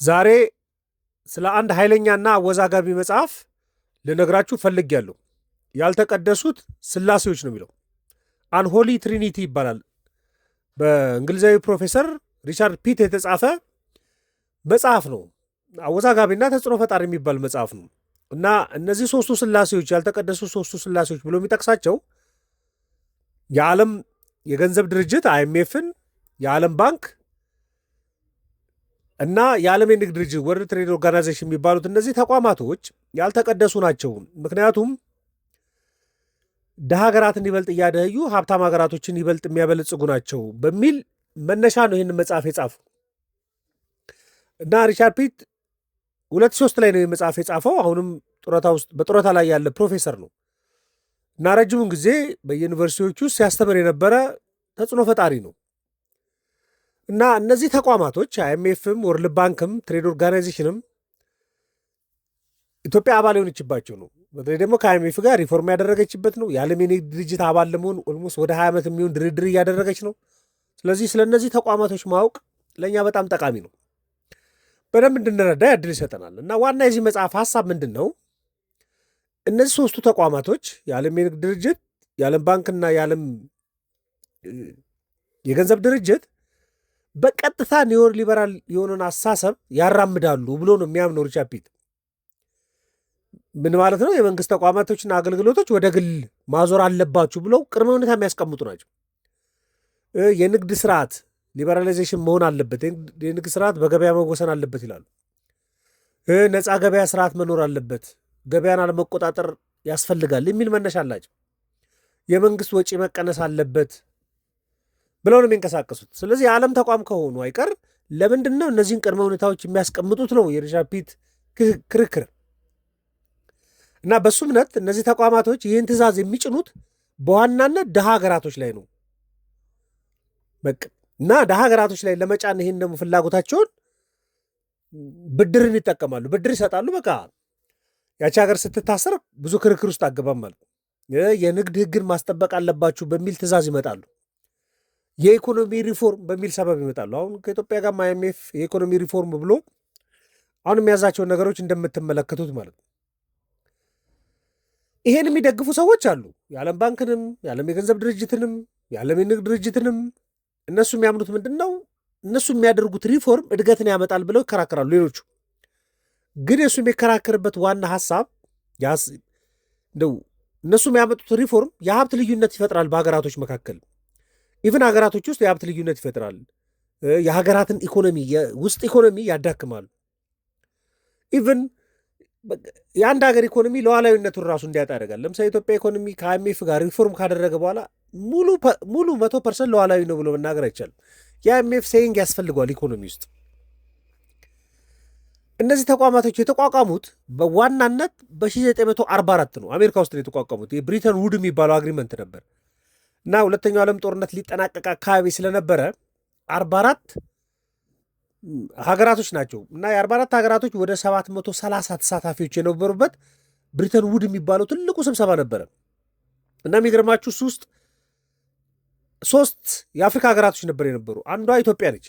ዛሬ ስለ አንድ ኃይለኛና አወዛጋቢ መጽሐፍ ልነግራችሁ ፈልጌያለሁ። ያልተቀደሱት ስላሴዎች ነው የሚለው። አንሆሊ ትሪኒቲ ይባላል። በእንግሊዛዊ ፕሮፌሰር ሪቻርድ ፒት የተጻፈ መጽሐፍ ነው። አወዛጋቢና ተጽዕኖ ፈጣሪ የሚባል መጽሐፍ ነው እና እነዚህ ሶስቱ ስላሴዎች ያልተቀደሱ ሶስቱ ስላሴዎች ብሎ የሚጠቅሳቸው የዓለም የገንዘብ ድርጅት አይኤምኤፍን፣ የዓለም ባንክ እና የዓለም የንግድ ድርጅት ወርልድ ትሬድ ኦርጋናይዜሽን የሚባሉት እነዚህ ተቋማቶች ያልተቀደሱ ናቸው። ምክንያቱም ድሃ ሀገራትን ይበልጥ እያደህዩ ሀብታም ሀገራቶችን ይበልጥ የሚያበለጽጉ ናቸው በሚል መነሻ ነው ይህን መጽሐፍ የጻፉ እና ሪቻርድ ፒት 2003 ላይ ነው መጽሐፍ የጻፈው። አሁንም በጡረታ ላይ ያለ ፕሮፌሰር ነው እና ረጅሙን ጊዜ በዩኒቨርሲቲዎች ውስጥ ሲያስተምር የነበረ ተጽዕኖ ፈጣሪ ነው እና እነዚህ ተቋማቶች አይኤምኤፍም፣ ወርልድ ባንክም፣ ትሬድ ኦርጋናይዜሽንም ኢትዮጵያ አባል የሆነችባቸው ነው። በተለይ ደግሞ ከአይኤምኤፍ ጋር ሪፎርም ያደረገችበት ነው። የዓለም የንግድ ድርጅት አባል ለመሆን ኦልሞስት ወደ 20 ዓመት የሚሆን ድርድር እያደረገች ነው። ስለዚህ ስለ እነዚህ ተቋማቶች ማወቅ ለእኛ በጣም ጠቃሚ ነው። በደንብ እንድንረዳ ያድል ይሰጠናል እና ዋና የዚህ መጽሐፍ ሀሳብ ምንድን ነው? እነዚህ ሶስቱ ተቋማቶች የዓለም የንግድ ድርጅት፣ የዓለም ባንክና የዓለም የገንዘብ ድርጅት በቀጥታ ኒዮ ሊበራል የሆነን አስተሳሰብ ያራምዳሉ ብሎ ነው የሚያምነው ሪቻርድ ፒት። ምን ማለት ነው? የመንግስት ተቋማቶችና አገልግሎቶች ወደ ግል ማዞር አለባችሁ ብለው ቅድመ ሁኔታ የሚያስቀምጡ ናቸው። የንግድ ስርዓት ሊበራላይዜሽን መሆን አለበት፣ የንግድ ስርዓት በገበያ መወሰን አለበት ይላሉ። ነፃ ገበያ ስርዓት መኖር አለበት፣ ገበያን አለመቆጣጠር ያስፈልጋል የሚል መነሻ አላቸው። የመንግስት ወጪ መቀነስ አለበት ብለው ነው የሚንቀሳቀሱት። ስለዚህ የዓለም ተቋም ከሆኑ አይቀር ለምንድን ነው እነዚህን ቅድመ ሁኔታዎች የሚያስቀምጡት ነው የሪቻርድ ፒት ክርክር እና በሱ እምነት እነዚህ ተቋማቶች ይህን ትእዛዝ የሚጭኑት በዋናነት ድሃ ሀገራቶች ላይ ነው እና ድሃ ሀገራቶች ላይ ለመጫን ይህን ደግሞ ፍላጎታቸውን ብድርን ይጠቀማሉ፣ ብድር ይሰጣሉ። በቃ ያቺ ሀገር ስትታሰር ብዙ ክርክር ውስጥ አገባም ማለት የንግድ ህግን ማስጠበቅ አለባችሁ በሚል ትእዛዝ ይመጣሉ። የኢኮኖሚ ሪፎርም በሚል ሰበብ ይመጣሉ። አሁን ከኢትዮጵያ ጋር አይኤምኤፍ የኢኮኖሚ ሪፎርም ብሎ አሁን የሚያዛቸውን ነገሮች እንደምትመለከቱት ማለት ነው። ይሄን የሚደግፉ ሰዎች አሉ። የዓለም ባንክንም፣ የዓለም የገንዘብ ድርጅትንም፣ የዓለም የንግድ ድርጅትንም። እነሱ የሚያምኑት ምንድን ነው? እነሱ የሚያደርጉት ሪፎርም እድገትን ያመጣል ብለው ይከራከራሉ። ሌሎቹ ግን የእሱ የሚከራከርበት ዋና ሀሳብ እንደው እነሱ የሚያመጡት ሪፎርም የሀብት ልዩነት ይፈጥራል በሀገራቶች መካከል። ኢቭን ሀገራቶች ውስጥ የሀብት ልዩነት ይፈጥራል። የሀገራትን ኢኮኖሚ ውስጥ ኢኮኖሚ ያዳክማሉ። ኢቭን የአንድ ሀገር ኢኮኖሚ ሉዓላዊነቱን ራሱ እንዲያጣ ያደርጋል። ለምሳሌ የኢትዮጵያ ኢኮኖሚ ከአይኤምኤፍ ጋር ሪፎርም ካደረገ በኋላ ሙሉ 100% ሉዓላዊ ነው ብሎ መናገር አይቻልም። የአይኤምኤፍ ሴይንግ ያስፈልገዋል ኢኮኖሚ ውስጥ። እነዚህ ተቋማቶች የተቋቋሙት በዋናነት በ1944 ነው። አሜሪካ ውስጥ ነው የተቋቋሙት። የብሪተን ውድ የሚባለው አግሪመንት ነበር እና ሁለተኛው ዓለም ጦርነት ሊጠናቀቅ አካባቢ ስለነበረ 44 ሀገራቶች ናቸው እና የ44 ሀገራቶች ወደ 730 ተሳታፊዎች የነበሩበት ብሪተን ውድ የሚባለው ትልቁ ስብሰባ ነበረ እና የሚገርማችሁ እሱ ውስጥ 3 የአፍሪካ ሀገራቶች ነበር የነበሩ። አንዷ ኢትዮጵያ ነች፣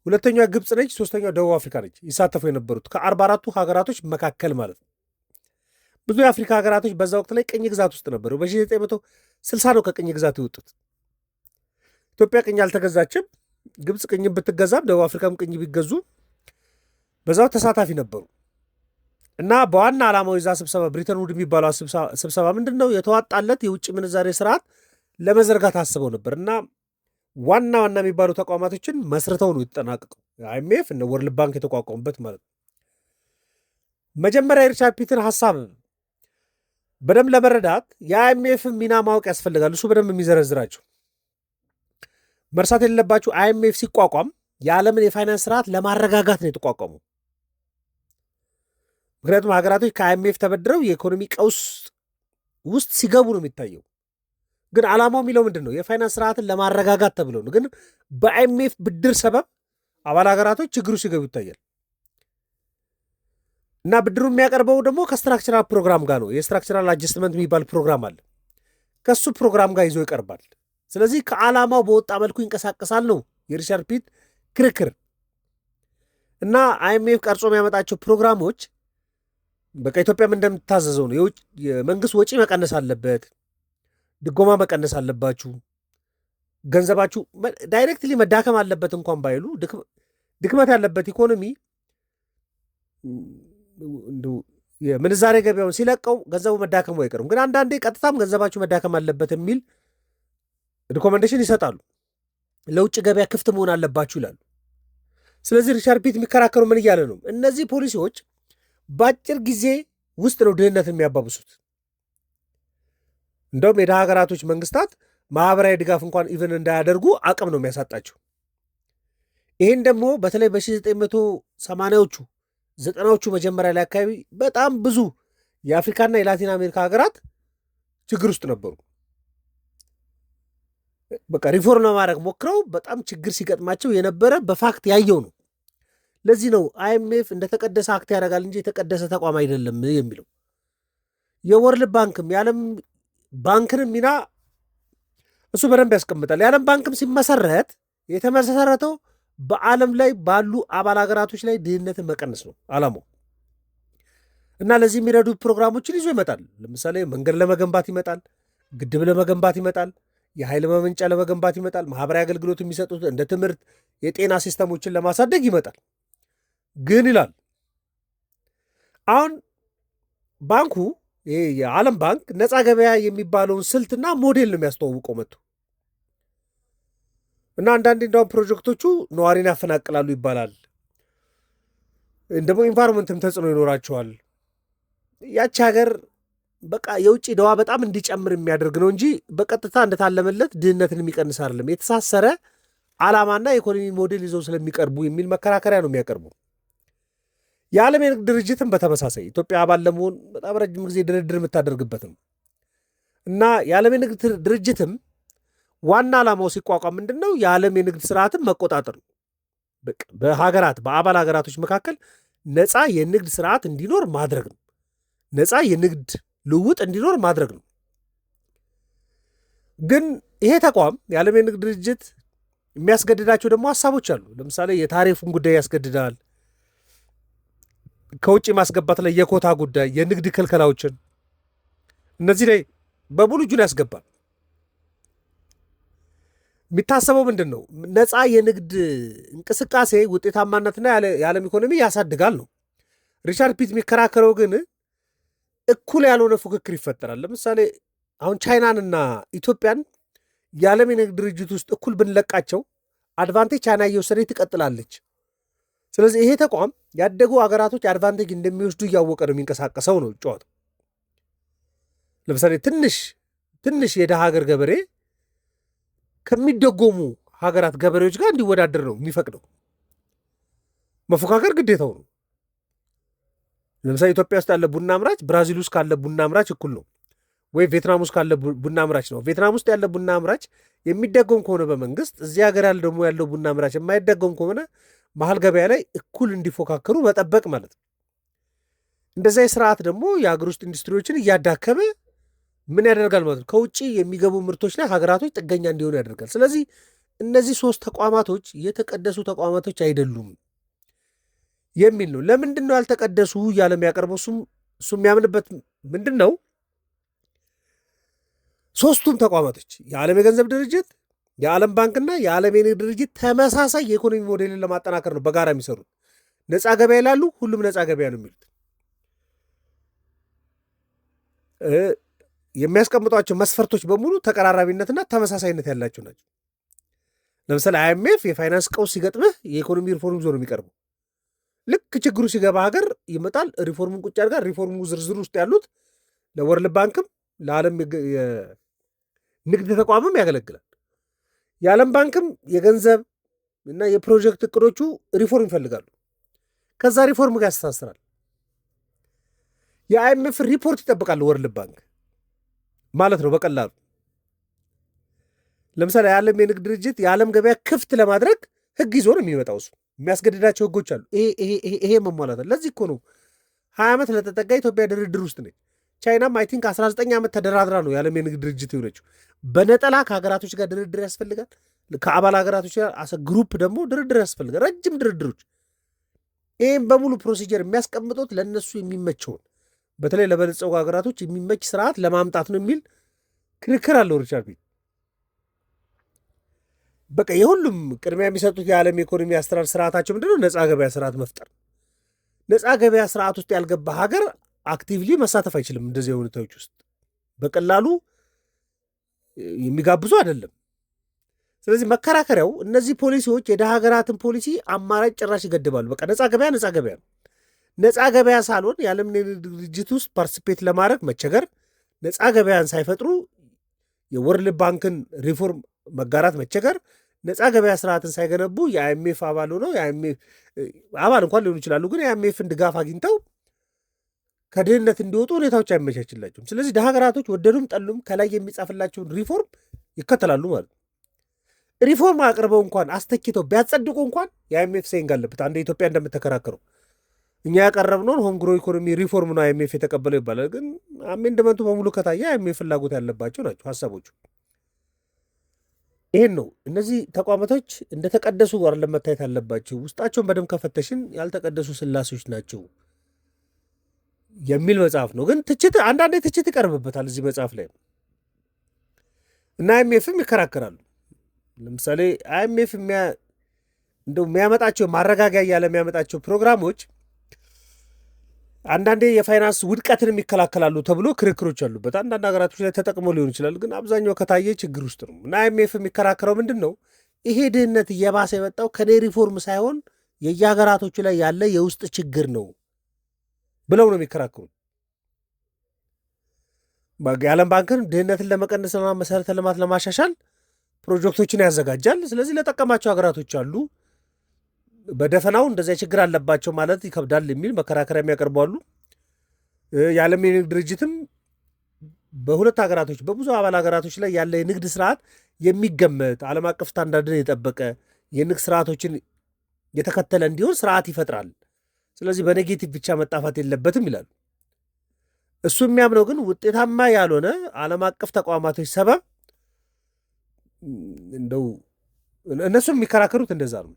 ሁለተኛዋ ግብፅ ነች፣ ሶስተኛው ደቡብ አፍሪካ ነች ይሳተፉ የነበሩት ከ44ቱ ሀገራቶች መካከል ማለት ነው። ብዙ የአፍሪካ ሀገራቶች በዛ ወቅት ላይ ቅኝ ግዛት ውስጥ ነበሩ። በ1960 ነው ከቅኝ ግዛት የወጡት። ኢትዮጵያ ቅኝ አልተገዛችም። ግብፅ ቅኝ ብትገዛም ደቡብ አፍሪካም ቅኝ ቢገዙ በዛው ተሳታፊ ነበሩ እና በዋና ዓላማው የዛ ስብሰባ ብሪተን ውድ የሚባለው ስብሰባ ምንድን ነው? የተዋጣለት የውጭ ምንዛሬ ስርዓት ለመዘርጋት አስበው ነበር እና ዋና የሚባሉ ተቋማቶችን መስርተው ነው የተጠናቀቀው። አይኤምኤፍ እነ ወርልድ ባንክ የተቋቋሙበት ማለት ነው። መጀመሪያ የሪቻርድ ፒትን ሀሳብ በደንብ ለመረዳት የአይኤምኤፍ ሚና ማወቅ ያስፈልጋል። እሱ በደንብ የሚዘረዝራቸው መርሳት የሌለባችሁ አይኤምኤፍ ሲቋቋም የዓለምን የፋይናንስ ስርዓት ለማረጋጋት ነው የተቋቋሙ። ምክንያቱም ሀገራቶች ከአይኤምኤፍ ተበድረው የኢኮኖሚ ቀውስ ውስጥ ሲገቡ ነው የሚታየው። ግን ዓላማው የሚለው ምንድን ነው? የፋይናንስ ስርዓትን ለማረጋጋት ተብሎ ነው። ግን በአይኤምኤፍ ብድር ሰበብ አባል ሀገራቶች ችግሩ ሲገቡ ይታያል እና ብድሩ የሚያቀርበው ደግሞ ከስትራክቸራል ፕሮግራም ጋር ነው። የስትራክቸራል አጀስትመንት የሚባል ፕሮግራም አለ። ከሱ ፕሮግራም ጋር ይዞ ይቀርባል። ስለዚህ ከዓላማው በወጣ መልኩ ይንቀሳቀሳል ነው የሪቻርድ ፒት ክርክር እና አይኤምኤፍ ቀርጾ የሚያመጣቸው ፕሮግራሞች በቃ ኢትዮጵያም እንደምታዘዘው ነው። የመንግስት ወጪ መቀነስ አለበት፣ ድጎማ መቀነስ አለባችሁ፣ ገንዘባችሁ ዳይሬክትሊ መዳከም አለበት እንኳን ባይሉ ድክመት ያለበት ኢኮኖሚ የምንዛሬ ገበያውን ሲለቀው ገንዘቡ መዳከሙ አይቀርም። ግን አንዳንዴ ቀጥታም ገንዘባችሁ መዳከም አለበት የሚል ሪኮመንዴሽን ይሰጣሉ። ለውጭ ገበያ ክፍት መሆን አለባችሁ ይላሉ። ስለዚህ ሪቻርድ ፒት የሚከራከሩ ምን እያለ ነው? እነዚህ ፖሊሲዎች በአጭር ጊዜ ውስጥ ነው ድህነት የሚያባብሱት። እንደውም የድሃ ሀገራቶች መንግስታት ማህበራዊ ድጋፍ እንኳን ኢቨን እንዳያደርጉ አቅም ነው የሚያሳጣቸው። ይህን ደግሞ በተለይ በ1980ዎቹ 90ዎቹ መጀመሪያ ላይ አካባቢ በጣም ብዙ የአፍሪካና የላቲን አሜሪካ ሀገራት ችግር ውስጥ ነበሩ። በቃ ሪፎርም ለማድረግ ሞክረው በጣም ችግር ሲገጥማቸው የነበረ በፋክት ያየው ነው። ለዚህ ነው አይኤምኤፍ እንደተቀደሰ አክት ያደርጋል እንጂ የተቀደሰ ተቋም አይደለም የሚለው። የወርልድ ባንክም የዓለም ባንክንም ሚና እሱ በደንብ ያስቀምጣል። የዓለም ባንክም ሲመሰረት የተመሰረተው በዓለም ላይ ባሉ አባል ሀገራቶች ላይ ድህነትን መቀነስ ነው ዓላማው። እና ለዚህ የሚረዱ ፕሮግራሞችን ይዞ ይመጣል። ለምሳሌ መንገድ ለመገንባት ይመጣል፣ ግድብ ለመገንባት ይመጣል፣ የኃይል ማመንጫ ለመገንባት ይመጣል፣ ማህበራዊ አገልግሎት የሚሰጡት እንደ ትምህርት፣ የጤና ሲስተሞችን ለማሳደግ ይመጣል። ግን ይላል አሁን ባንኩ ይሄ የዓለም ባንክ ነፃ ገበያ የሚባለውን ስልትና ሞዴል ነው የሚያስተዋውቀው መጥቶ እና አንዳንዴ እንደውም ፕሮጀክቶቹ ነዋሪን ያፈናቅላሉ ይባላል። ደግሞ ኢንቫይሮንመንትም ተጽዕኖ ይኖራቸዋል። ያቺ ሀገር በቃ የውጭ ደዋ በጣም እንዲጨምር የሚያደርግ ነው እንጂ በቀጥታ እንደታለመለት ድህነትን የሚቀንስ አይደለም። የተሳሰረ ዓላማና የኢኮኖሚ ሞዴል ይዘው ስለሚቀርቡ የሚል መከራከሪያ ነው የሚያቀርቡ። የዓለም የንግድ ድርጅትም በተመሳሳይ ኢትዮጵያ አባል ለመሆን በጣም ረጅም ጊዜ ድርድር የምታደርግበት ነው እና የዓለም የንግድ ድርጅትም ዋና ዓላማው ሲቋቋም ምንድን ነው? የዓለም የንግድ ስርዓትን መቆጣጠር ነው። በሀገራት በአባል ሀገራቶች መካከል ነፃ የንግድ ስርዓት እንዲኖር ማድረግ ነው። ነፃ የንግድ ልውውጥ እንዲኖር ማድረግ ነው። ግን ይሄ ተቋም የዓለም የንግድ ድርጅት የሚያስገድዳቸው ደግሞ ሀሳቦች አሉ። ለምሳሌ የታሪፉን ጉዳይ ያስገድዳል። ከውጭ ማስገባት ላይ የኮታ ጉዳይ፣ የንግድ ክልከላዎችን እነዚህ ላይ በሙሉ እጁን ያስገባል። የሚታሰበው ምንድን ነው? ነፃ የንግድ እንቅስቃሴ ውጤታማነትና የዓለም ኢኮኖሚ ያሳድጋል ነው። ሪቻርድ ፒት የሚከራከረው ግን እኩል ያልሆነ ፉክክር ይፈጠራል። ለምሳሌ አሁን ቻይናንና ኢትዮጵያን የዓለም የንግድ ድርጅት ውስጥ እኩል ብንለቃቸው አድቫንቴጅ ቻይና እየወሰደች ትቀጥላለች። ስለዚህ ይሄ ተቋም ያደጉ ሀገራቶች አድቫንቴጅ እንደሚወስዱ እያወቀ ነው የሚንቀሳቀሰው ነው ጨዋታው። ለምሳሌ ትንሽ የደሃ ሀገር ገበሬ ከሚደጎሙ ሀገራት ገበሬዎች ጋር እንዲወዳደር ነው የሚፈቅደው። መፎካከር ግዴታው ነው። ለምሳሌ ኢትዮጵያ ውስጥ ያለ ቡና አምራች ብራዚል ውስጥ ካለ ቡና አምራች እኩል ነው ወይ ቬትናም ውስጥ ካለ ቡና አምራች ነው። ቬትናም ውስጥ ያለ ቡና አምራች የሚደጎም ከሆነ በመንግስት፣ እዚህ ሀገር ያለ ደግሞ ያለው ቡና አምራች የማይደጎም ከሆነ መሀል ገበያ ላይ እኩል እንዲፎካከሩ መጠበቅ ማለት ነው። እንደዚያ ስርዓት ደግሞ የሀገር ውስጥ ኢንዱስትሪዎችን እያዳከመ ምን ያደርጋል ማለት ነው? ከውጭ የሚገቡ ምርቶች ላይ ሀገራቶች ጥገኛ እንዲሆኑ ያደርጋል። ስለዚህ እነዚህ ሶስት ተቋማቶች የተቀደሱ ተቋማቶች አይደሉም የሚል ነው። ለምንድን ነው ያልተቀደሱ እያለ የሚያቀርበው? እሱ የሚያምንበት ምንድን ነው? ሶስቱም ተቋማቶች የዓለም የገንዘብ ድርጅት፣ የዓለም ባንክና የዓለም የንግድ ድርጅት ተመሳሳይ የኢኮኖሚ ሞዴልን ለማጠናከር ነው በጋራ የሚሰሩት። ነፃ ገበያ ይላሉ፣ ሁሉም ነፃ ገበያ ነው የሚሉት። የሚያስቀምጧቸው መስፈርቶች በሙሉ ተቀራራቢነትና ተመሳሳይነት ያላቸው ናቸው። ለምሳሌ አይኤምኤፍ የፋይናንስ ቀውስ ሲገጥምህ የኢኮኖሚ ሪፎርም ዞ ነው የሚቀርበው። ልክ ችግሩ ሲገባ ሀገር ይመጣል፣ ሪፎርሙን ቁጭ ያደርጋል። ሪፎርሙ ዝርዝር ውስጥ ያሉት ለወርልድ ባንክም ለዓለም ንግድ ተቋምም ያገለግላል። የዓለም ባንክም የገንዘብ እና የፕሮጀክት እቅዶቹ ሪፎርም ይፈልጋሉ። ከዛ ሪፎርም ጋር ያስተሳስራል። የአይኤምኤፍ ሪፖርት ይጠብቃል ወርልድ ባንክ ማለት ነው በቀላሉ። ለምሳሌ የዓለም የንግድ ድርጅት የዓለም ገበያ ክፍት ለማድረግ ህግ ይዞ ነው የሚመጣው። እሱ የሚያስገድዳቸው ህጎች አሉ። ይሄ መሟላት። ለዚህ እኮ ነው 20 ዓመት ለተጠጋ ኢትዮጵያ ድርድር ውስጥ ነች። ቻይናም አይ ቲንክ 19 ዓመት ተደራድራ ነው የዓለም የንግድ ድርጅት የሆነችው። በነጠላ ከሀገራቶች ጋር ድርድር ያስፈልጋል። ከአባል ሀገራቶች ጋር ግሩፕ ደግሞ ድርድር ያስፈልጋል። ረጅም ድርድሮች ይህም በሙሉ ፕሮሲጀር የሚያስቀምጡት ለእነሱ የሚመቸውን በተለይ ለበለጸጉ ሀገራቶች የሚመች ስርዓት ለማምጣት ነው የሚል ክርክር አለው ሪቻርድ ፒት። በቃ የሁሉም ቅድሚያ የሚሰጡት የዓለም ኢኮኖሚ አስተዳደር ስርዓታቸው ምንድነው? ነፃ ገበያ ስርዓት መፍጠር። ነፃ ገበያ ስርዓት ውስጥ ያልገባ ሀገር አክቲቭሊ መሳተፍ አይችልም። እንደዚህ ሁኔታዎች ውስጥ በቀላሉ የሚጋብዙ አይደለም። ስለዚህ መከራከሪያው እነዚህ ፖሊሲዎች የደሃ ሀገራትን ፖሊሲ አማራጭ ጭራሽ ይገድባሉ። በቃ ነፃ ገበያ ነው። ነፃ ገበያ ሳልሆን የዓለም ንግድ ድርጅት ውስጥ ፓርቲሲፔት ለማድረግ መቸገር፣ ነፃ ገበያን ሳይፈጥሩ የወርልድ ባንክን ሪፎርም መጋራት መቸገር፣ ነፃ ገበያ ስርዓትን ሳይገነቡ የአይኤምኤፍ አባል ሆነው አባል እንኳን ሊሆኑ ይችላሉ፣ ግን የአይኤምኤፍን ድጋፍ አግኝተው ከድህነት እንዲወጡ ሁኔታዎች አይመቻችላቸውም። ስለዚህ ደሃ ሀገራቶች ወደዱም ጠሉም ከላይ የሚጻፍላቸውን ሪፎርም ይከተላሉ ማለት ነው። ሪፎርም አቅርበው እንኳን አስተኪተው ቢያጸድቁ እንኳን የአይኤምኤፍ ሴይንግ አለበት። አንድ ኢትዮጵያ እንደምትከራከረው እኛ ያቀረብነውን ሆም ግሮ ኢኮኖሚ ሪፎርም ነው አይኤምኤፍ የተቀበለው ይባላል። ግን አሜንድመንቱ በሙሉ ከታየ አይኤምኤፍ ፍላጎት ያለባቸው ናቸው ሀሳቦቹ። ይሄን ነው እነዚህ ተቋማቶች እንደተቀደሱ ጋር ለመታየት አለባቸው። ውስጣቸውን በደንብ ከፈተሽን ያልተቀደሱ ስላሴዎች ናቸው የሚል መጽሐፍ ነው። ግን አንዳንዴ ትችት ይቀርብበታል እዚህ መጽሐፍ ላይ እና አይኤምኤፍም ይከራከራሉ። ለምሳሌ አይኤምኤፍ እንደው የሚያመጣቸው ማረጋጊያ እያለ የሚያመጣቸው ፕሮግራሞች አንዳንዴ የፋይናንስ ውድቀትን ይከላከላሉ ተብሎ ክርክሮች አሉበት። አንዳንድ ሀገራቶች ላይ ተጠቅሞ ሊሆን ይችላል፣ ግን አብዛኛው ከታየ ችግር ውስጥ ነው። እና አይኤምኤፍ የሚከራከረው ምንድን ነው? ይሄ ድህነት እየባሰ የመጣው ከኔ ሪፎርም ሳይሆን የየሀገራቶቹ ላይ ያለ የውስጥ ችግር ነው ብለው ነው የሚከራከሩ። የዓለም ባንክን ድህነትን ለመቀነስና መሰረተ ልማት ለማሻሻል ፕሮጀክቶችን ያዘጋጃል። ስለዚህ ለጠቀማቸው ሀገራቶች አሉ። በደፈናው እንደዚያ ችግር አለባቸው ማለት ይከብዳል የሚል መከራከሪያ የሚያቀርቡ አሉ። የዓለም የንግድ ድርጅትም በሁለት ሀገራቶች በብዙ አባል ሀገራቶች ላይ ያለ የንግድ ስርዓት የሚገመት ዓለም አቀፍ ስታንዳርድን የጠበቀ የንግድ ስርዓቶችን የተከተለ እንዲሆን ስርዓት ይፈጥራል። ስለዚህ በኔጌቲቭ ብቻ መጣፋት የለበትም ይላሉ። እሱ የሚያምነው ግን ውጤታማ ያልሆነ ዓለም አቀፍ ተቋማቶች ሰበብ እንደው እነሱም የሚከራከሩት እንደዛ ነው።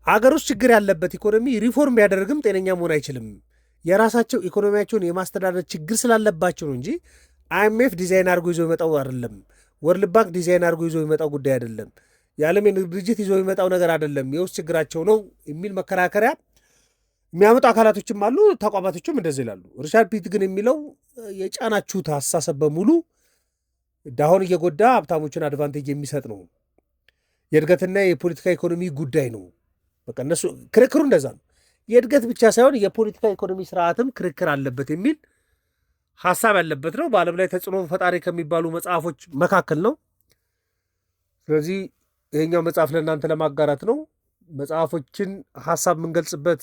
ሀገር ውስጥ ችግር ያለበት ኢኮኖሚ ሪፎርም ቢያደርግም ጤነኛ መሆን አይችልም። የራሳቸው ኢኮኖሚያቸውን የማስተዳደር ችግር ስላለባቸው ነው እንጂ አይኤምኤፍ ዲዛይን አድርጎ ይዞ ይመጣው አይደለም። ወርልድ ባንክ ዲዛይን አድርጎ ይዞ ይመጣው ጉዳይ አይደለም። የዓለም የንግድ ድርጅት ይዞ ይመጣው ነገር አይደለም። የውስጥ ችግራቸው ነው የሚል መከራከሪያ የሚያመጡ አካላቶችም አሉ፣ ተቋማቶችም እንደዚህ ይላሉ። ሪቻርድ ፒት ግን የሚለው የጫናችሁት አስተሳሰብ በሙሉ ዳሁን እየጎዳ ሀብታሞችን አድቫንቴጅ የሚሰጥ ነው። የእድገትና የፖለቲካ ኢኮኖሚ ጉዳይ ነው። በቃ እነሱ ክርክሩ እንደዛ ነው። የእድገት ብቻ ሳይሆን የፖለቲካ ኢኮኖሚ ስርዓትም ክርክር አለበት የሚል ሀሳብ ያለበት ነው። በዓለም ላይ ተጽዕኖ ፈጣሪ ከሚባሉ መጽሐፎች መካከል ነው። ስለዚህ ይሄኛው መጽሐፍ ለእናንተ ለማጋራት ነው። መጽሐፎችን ሀሳብ የምንገልጽበት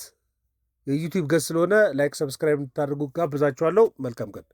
የዩቲዩብ ገጽ ስለሆነ ላይክ፣ ሰብስክራይብ እንድታደርጉ ጋብዛችኋለሁ። መልካም ቀን።